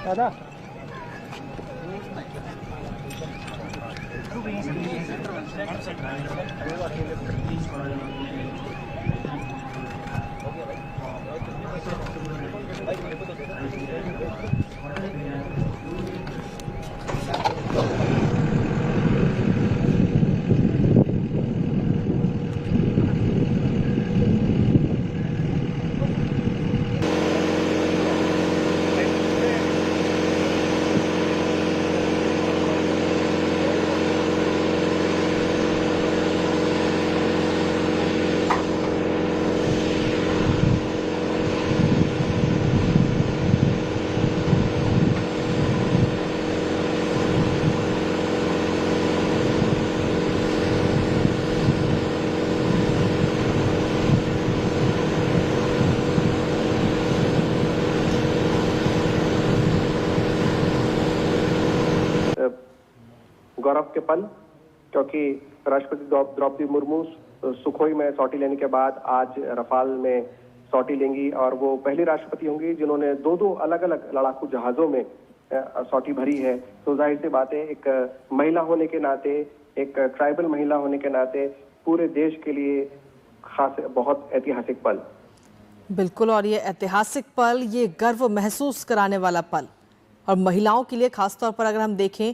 दादा गौरव के पल, क्योंकि राष्ट्रपति द्रौपदी मुर्मू सुखोई में सॉटी लेने के बाद आज रफाल में सॉटी लेंगी और वो पहली राष्ट्रपति होंगी जिन्होंने दो अलग अलग लड़ाकू जहाजों में सॉटी भरी है। तो जाहिर सी बात है, एक महिला होने के नाते, एक ट्राइबल महिला होने के नाते पूरे देश के लिए खास बहुत ऐतिहासिक पल। बिल्कुल, और ये ऐतिहासिक पल, ये गर्व महसूस कराने वाला पल, और महिलाओं के लिए खासतौर पर अगर हम देखें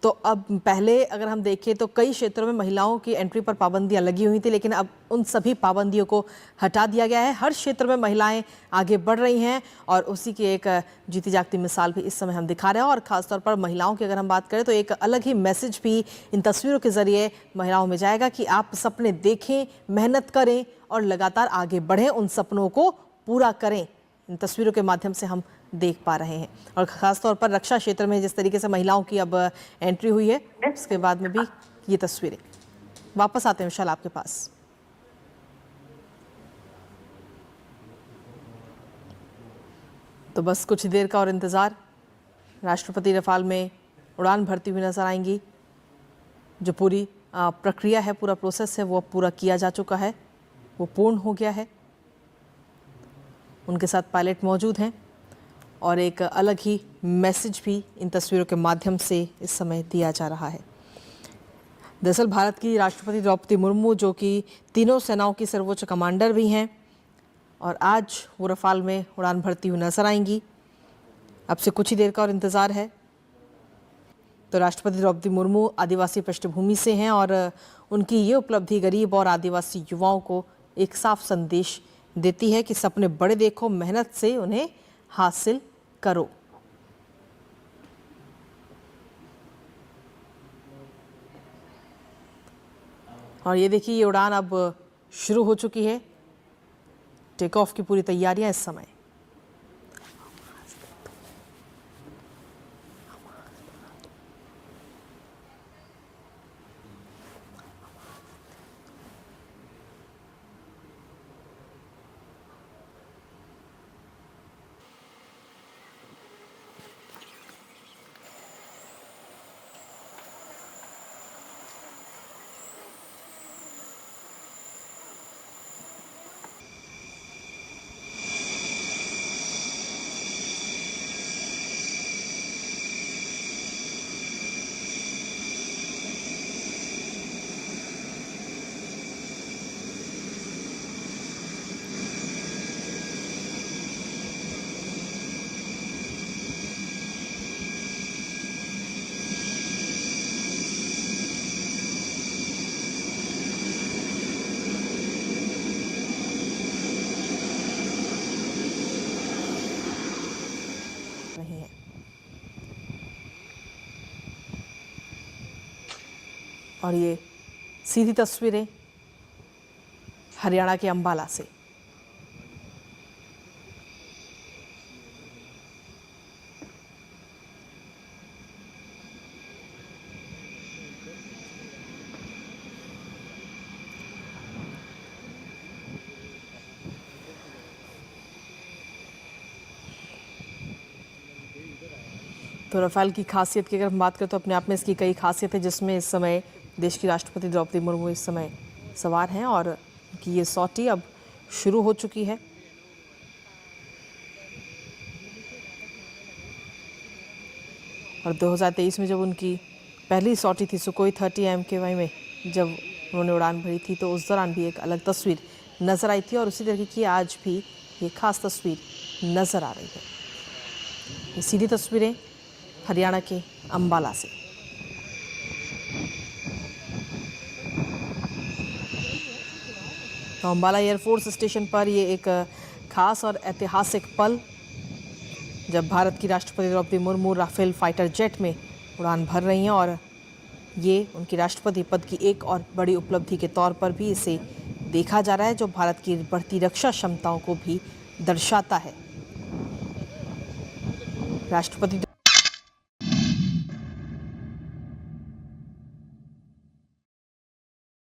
तो अब पहले अगर हम देखें तो कई क्षेत्रों में महिलाओं की एंट्री पर पाबंदियां लगी हुई थी, लेकिन अब उन सभी पाबंदियों को हटा दिया गया है। हर क्षेत्र में महिलाएं आगे बढ़ रही हैं और उसी की एक जीती जागती मिसाल भी इस समय हम दिखा रहे हैं। और ख़ासतौर पर महिलाओं की अगर हम बात करें तो एक अलग ही मैसेज भी इन तस्वीरों के ज़रिए महिलाओं में जाएगा कि आप सपने देखें, मेहनत करें और लगातार आगे बढ़ें, उन सपनों को पूरा करें। इन तस्वीरों के माध्यम से हम देख पा रहे हैं। और ख़ासतौर पर रक्षा क्षेत्र में जिस तरीके से महिलाओं की अब एंट्री हुई है, उसके बाद में भी ये तस्वीरें। वापस आते हैं विशाल आपके पास। तो बस कुछ देर का और इंतज़ार। राष्ट्रपति रफाल में उड़ान भरती हुई नजर आएंगी। जो पूरी प्रक्रिया है, पूरा प्रोसेस है, वो पूरा किया जा चुका है, वो पूर्ण हो गया है। उनके साथ पायलट मौजूद हैं और एक अलग ही मैसेज भी इन तस्वीरों के माध्यम से इस समय दिया जा रहा है। दरअसल भारत की राष्ट्रपति द्रौपदी मुर्मू, जो कि तीनों सेनाओं की सर्वोच्च कमांडर भी हैं, और आज वो रफाल में उड़ान भरती हुई नजर आएंगी। अब से कुछ ही देर का और इंतज़ार है। तो राष्ट्रपति द्रौपदी मुर्मू आदिवासी पृष्ठभूमि से हैं और उनकी ये उपलब्धि गरीब और आदिवासी युवाओं को एक साफ संदेश देती है कि सपने बड़े देखो, मेहनत से उन्हें हासिल करो। और ये देखिए, ये उड़ान अब शुरू हो चुकी है। टेक ऑफ की पूरी तैयारियां इस समय। और ये सीधी तस्वीरें हरियाणा के अंबाला से। तो राफेल की खासियत की अगर हम बात करें तो अपने आप में इसकी कई खासियत है, जिसमें इस समय देश की राष्ट्रपति द्रौपदी मुर्मू इस समय सवार हैं और उनकी ये सॉटी अब शुरू हो चुकी है। और 2023 में जब उनकी पहली सॉटी थी सुकोई 30 MKY में, जब उन्होंने उड़ान भरी थी, तो उस दौरान भी एक अलग तस्वीर नज़र आई थी और उसी तरीके की आज भी ये खास तस्वीर नज़र आ रही है। ये सीधी तस्वीरें हरियाणा के अंबाला से। तो अंबाला एयरफोर्स स्टेशन पर ये एक खास और ऐतिहासिक पल, जब भारत की राष्ट्रपति Draupadi Murmu Rafale fighter jet में उड़ान भर रही हैं और ये उनकी राष्ट्रपति पद की एक और बड़ी उपलब्धि के तौर पर भी इसे देखा जा रहा है, जो भारत की बढ़ती रक्षा क्षमताओं को भी दर्शाता है। राष्ट्रपति